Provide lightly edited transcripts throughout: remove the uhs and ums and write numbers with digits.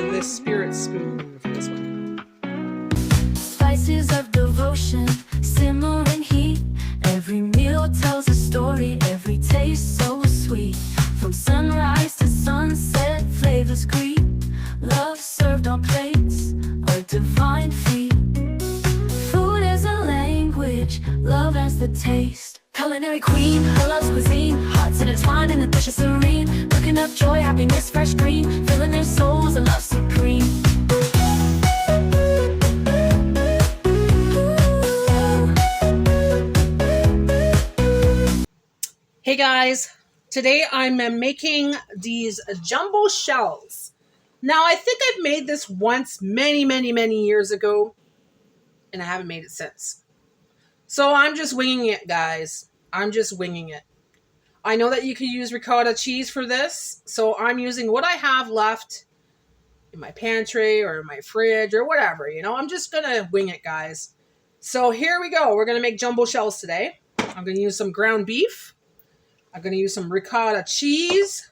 this spirit spoon for this one. Spices of devotion, simmering heat. Every meal tells a story, every taste so sweet. From sunrise to sunset, flavors greet. Love served on plates, a divine feast. Food is a language, love as the taste. Culinary queen, her love's cuisine. Hearts intertwined in the dish is serene. Cooking up joy, happiness, fresh green. Filling their souls, a love supreme. Hey guys, today I'm making these jumbo shells. Now I think I've made this once many years ago, and I haven't made it since. So I'm just winging it, guys. I'm just winging it. I know that you could use ricotta cheese for this, so I'm using what I have left in my pantry or my fridge or whatever, you know. I'm just gonna wing it, guys. So here we go. We're gonna make jumbo shells today. I'm gonna use some ground beef. I'm going to use some ricotta cheese,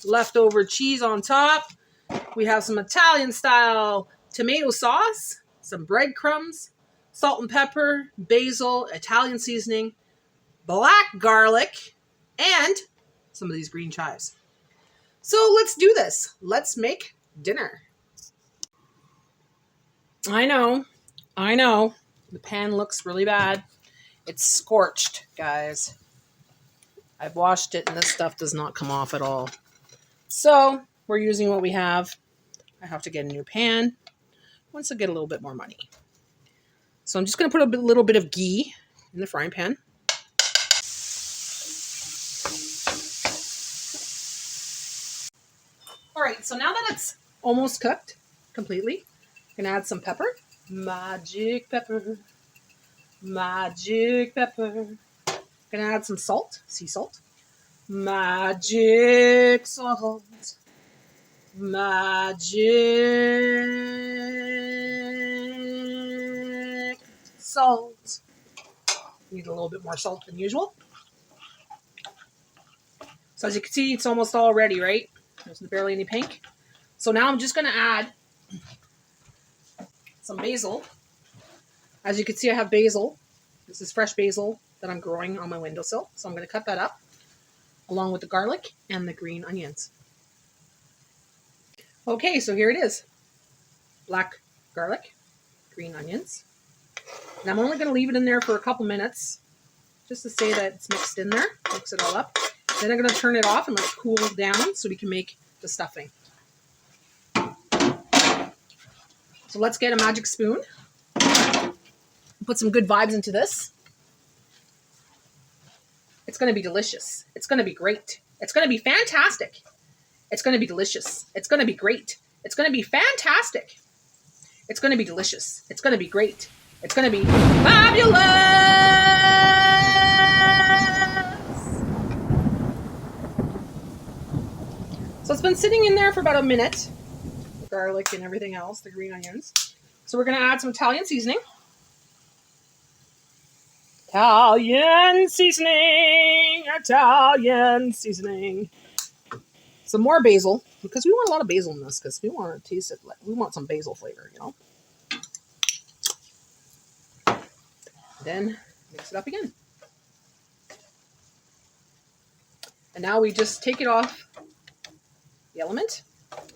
leftover cheese on top. We have some Italian style tomato sauce, some breadcrumbs, salt and pepper, basil, Italian seasoning, black garlic, and some of these green chives. So let's do this. Let's make dinner. I know. The pan looks really bad. It's scorched, guys. I've washed it and this stuff does not come off at all. So we're using what we have. I have to get a new pan once I get a little bit more money. So I'm just going to put a little bit of ghee in the frying pan. All right, so now that it's almost cooked completely, I'm going to add some pepper. Magic pepper. Magic pepper. Gonna add some salt, sea salt, magic salt, magic salt. Need a little bit more salt than usual. So as you can see, it's almost all ready, right? There's barely any pink. So now I'm just gonna add some basil. As you can see, I have basil. This is fresh basil that I'm growing on my windowsill. So I'm going to cut that up along with the garlic and the green onions. Okay, so here it is. Black garlic, green onions. And I'm only going to leave it in there for a couple minutes just to say that it's mixed in there. Mix it all up. Then I'm going to turn it off and let it cool down so we can make the stuffing. So let's get a magic spoon. Put some good vibes into this. It's going to be delicious. It's going to be great. It's going to be fantastic. It's going to be delicious. It's going to be great. It's going to be fantastic. It's going to be delicious. It's going to be great. It's going to be fabulous. So it's been sitting in there for about a minute. The garlic and everything else, the green onions. So we're going to add some Italian seasoning. Italian seasoning. Some more basil, because we want a lot of basil in this, because we want to taste it. We want some basil flavor, you know. Then mix it up again. And now we just take it off the element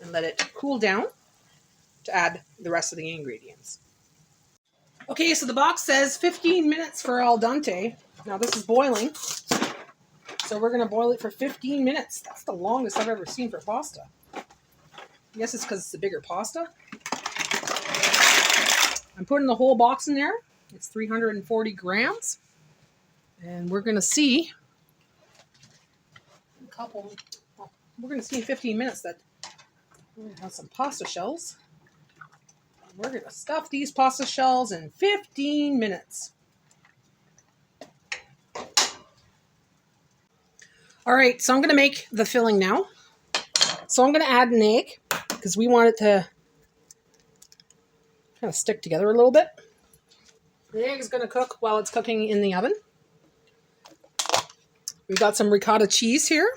and let it cool down to add the rest of the ingredients. Okay, so the box says 15 minutes for al dente. Now this is boiling, so we're going to boil it for 15 minutes. That's the longest I've ever seen for pasta. I guess it's because it's a bigger pasta. I'm putting the whole box in there. It's 340 grams. And we're going to see we're going to see in 15 minutes that we're going to have some pasta shells. We're going to stuff these pasta shells in 15 minutes. All right, so I'm going to make the filling now. So I'm going to add an egg because we want it to kind of stick together a little bit. The egg is going to cook while it's cooking in the oven. We've got some ricotta cheese here.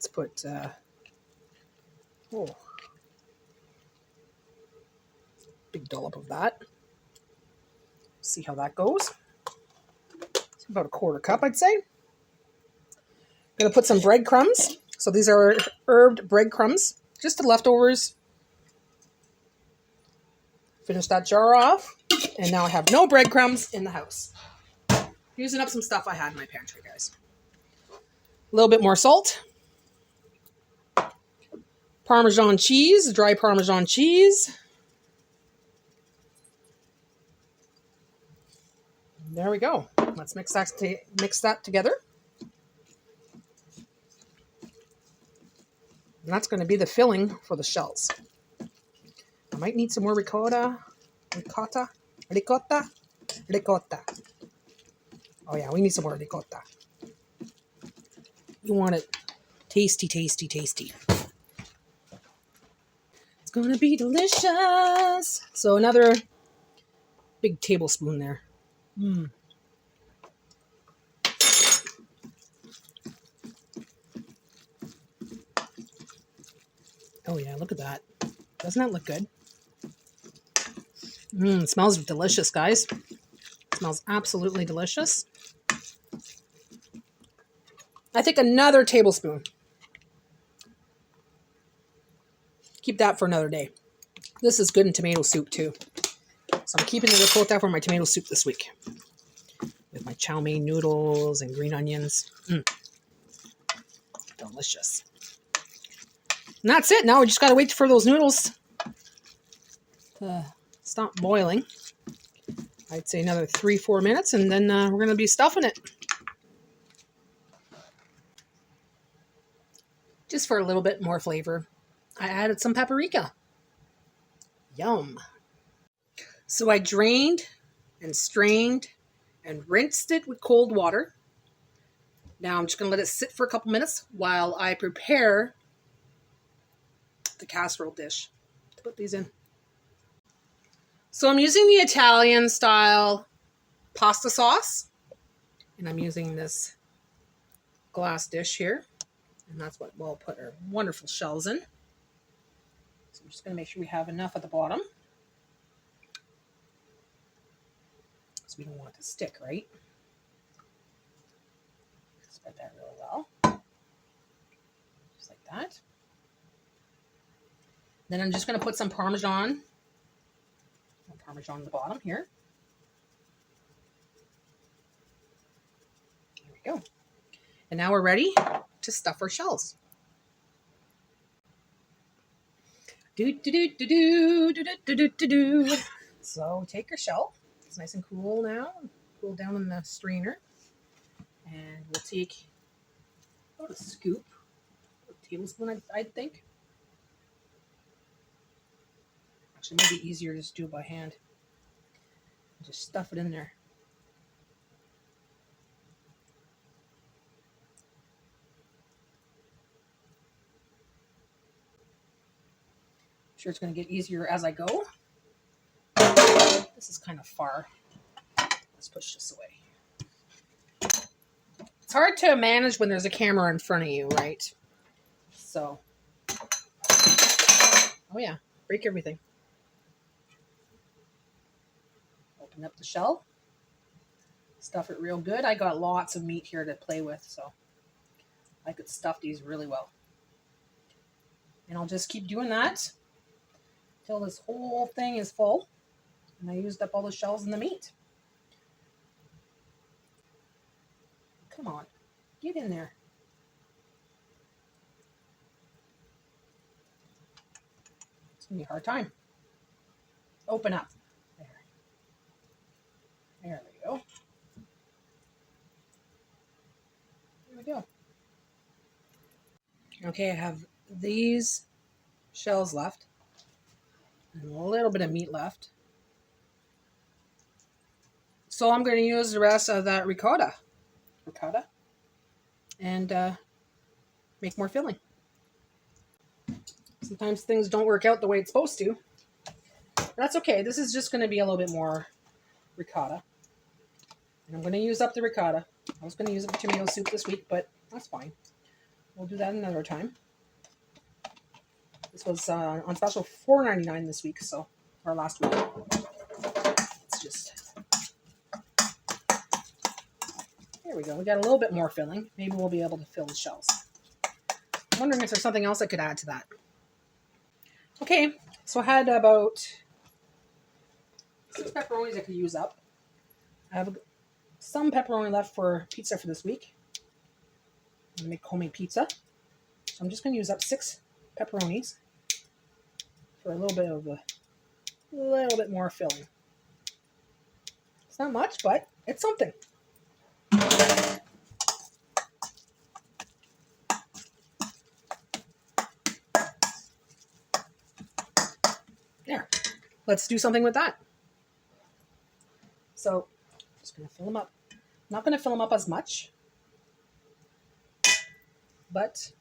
Let's put, big dollop of that. See how that goes. It's about a quarter cup, I'd say. I'm going to put some breadcrumbs. So these are herbed breadcrumbs, just the leftovers. Finish that jar off. And now I have no breadcrumbs in the house. Using up some stuff I had in my pantry, guys. A little bit more salt. Parmesan cheese, dry Parmesan cheese. There we go. Let's mix that together. And that's going to be the filling for the shells. I might need some more ricotta. Oh yeah, we need some more ricotta. You want it tasty, tasty, tasty. It's going to be delicious. So another big tablespoon there. Oh yeah, look at that. Doesn't that look good? It smells delicious, guys. It smells absolutely delicious. I think another tablespoon. Keep that for another day. This is good in tomato soup too. So I'm keeping the ricotta for my tomato soup this week. With my chow mein noodles and green onions. Delicious. And that's it. Now we just got to wait for those noodles to stop boiling. I'd say another 3-4 minutes, and then we're going to be stuffing it. Just for a little bit more flavor, I added some paprika. Yum. So I drained and strained and rinsed it with cold water. Now I'm just going to let it sit for a couple minutes while I prepare the casserole dish to put these in. So I'm using the Italian style pasta sauce, and I'm using this glass dish here, and that's what we'll put our wonderful shells in. So I'm just going to make sure we have enough at the bottom, so we don't want it to stick, right? Spread that really well, just like that. Then I'm just going to put some Parmesan on the bottom here. There we go. And now we're ready to stuff our shells. So take your shell. It's nice and cool now. Cool down in the strainer. And we'll take about a scoop, a tablespoon, I'd think. Actually, it might be easier to just do it by hand. Just stuff it in there. I'm sure it's going to get easier as I go. This is kind of far. Let's push this away. It's hard to manage when there's a camera in front of you, right? So, oh yeah, break everything. Open up the shell, stuff it real good. I got lots of meat here to play with, so I could stuff these really well. And I'll just keep doing that until this whole thing is full and I used up all the shells and the meat. Come on, get in there. It's gonna be a hard time. Open up. There we go. There we go. Okay, I have these shells left and a little bit of meat left. So I'm going to use the rest of that ricotta and make more filling. Sometimes things don't work out the way it's supposed to. But that's okay. This is just going to be a little bit more ricotta. And I'm going to use up the ricotta. I was going to use it for tomato soup this week, but that's fine. we'll do that another time. This was on special $4.99 this week, so, or last week. It's just, there we go. We got a little bit more filling. Maybe we'll be able to fill the shells. I'm wondering if there's something else I could add to that. Okay, so I had about 6 pepperonis I could use up. I have some pepperoni left for pizza for this week. I'm going to make homemade pizza. So I'm just going to use up 6 pepperonis for a little bit more filling. It's not much, but it's something. There. Let's do something with that. So, I'm just going to fill them up. I'm not going to fill them up as much, but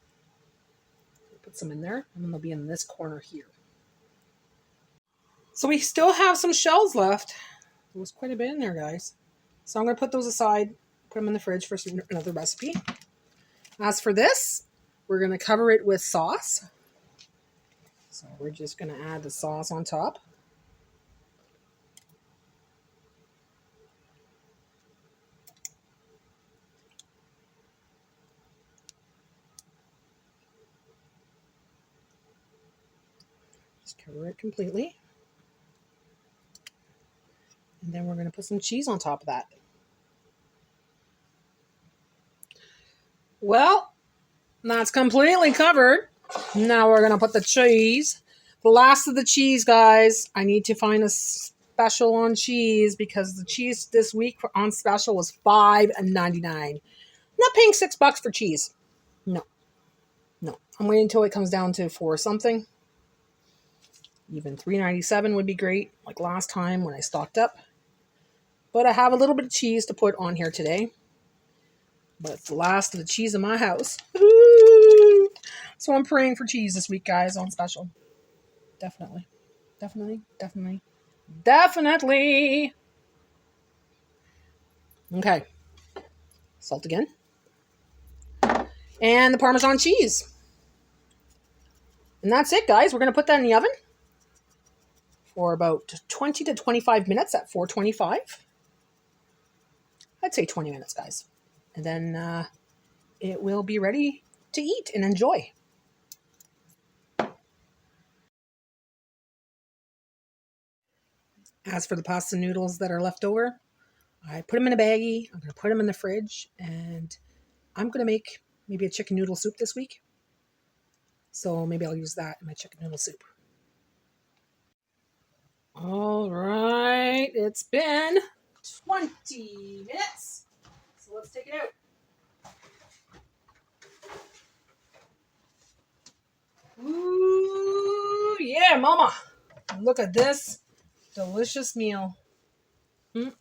put some in there, and then they'll be in this corner here. So we still have some shells left. There was quite a bit in there, guys. So I'm going to put those aside, put them in the fridge for another recipe. As for this, we're going to cover it with sauce. So we're just going to add the sauce on top. Just cover it completely. And then we're going to put some cheese on top of that. Well, that's completely covered. Now we're going to put the cheese. The last of the cheese, guys. I need to find a special on cheese because the cheese this week on special was $5.99. I'm not paying $6 for cheese. No. I'm waiting until it comes down to $4 something. Even $3.97 would be great, like last time when I stocked up. But I have a little bit of cheese to put on here today. But it's the last of the cheese in my house. Woo! So I'm praying for cheese this week, guys, on special. Definitely. Okay. Salt again. And the Parmesan cheese. And that's it, guys. We're going to put that in the oven for about 20 to 25 minutes at 425. I'd say 20 minutes, guys. And then it will be ready to eat and enjoy. As for the pasta noodles that are left over, I put them in a baggie. I'm going to put them in the fridge. And I'm going to make maybe a chicken noodle soup this week. So maybe I'll use that in my chicken noodle soup. All right. It's been 20 minutes. So let's take it out. Ooh, yeah, mama. Look at this delicious meal. Can't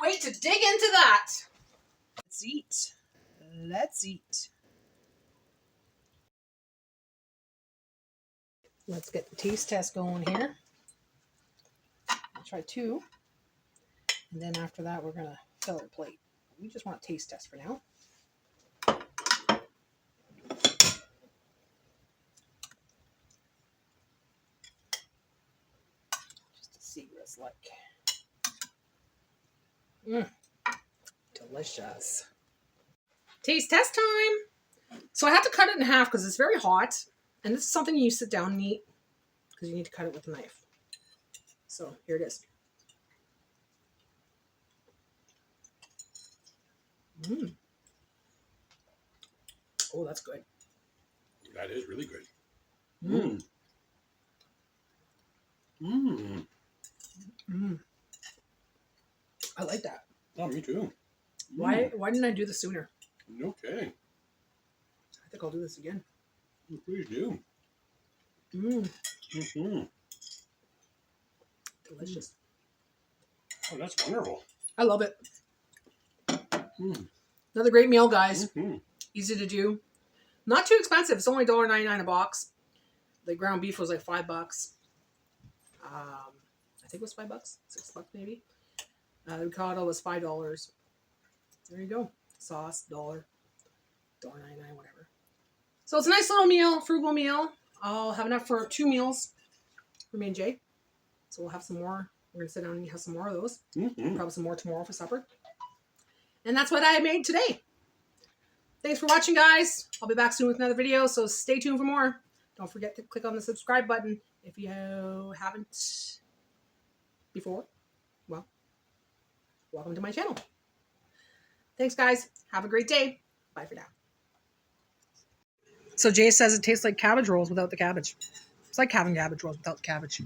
wait to dig into that. Let's eat. Let's get the taste test going here. I'll try 2. And then after that, we're going to fill our plate. We just want a taste test for now. Just to see what it's like. Delicious. Taste test time. So I have to cut it in half because it's very hot. And this is something you sit down and eat because you need to cut it with a knife. So here it is. Oh, that's good. That is really good. I like that. Oh, me too. Why didn't I do this sooner? Okay. I think I'll do this again. Please do. Delicious. Oh, that's wonderful. I love it. Another great meal, guys. Easy to do. Not too expensive. It's only $1.99 a box. The ground beef was like $5. I think it was $5. $6 maybe. The ricotta was $5. There you go. Sauce, $1.99, whatever. So it's a nice little meal, frugal meal. I'll have enough for 2 meals for me and Jay. So we'll have some more. We're going to sit down and have some more of those. Probably some more tomorrow for supper. And that's what I made today. Thanks for watching, guys. I'll be back soon with another video, so stay tuned for more. Don't forget to click on the subscribe button if you haven't before. Well, welcome to my channel. Thanks, guys. Have a great day. Bye for now. So Jay says it tastes like cabbage rolls without the cabbage. It's like having cabbage rolls without the cabbage.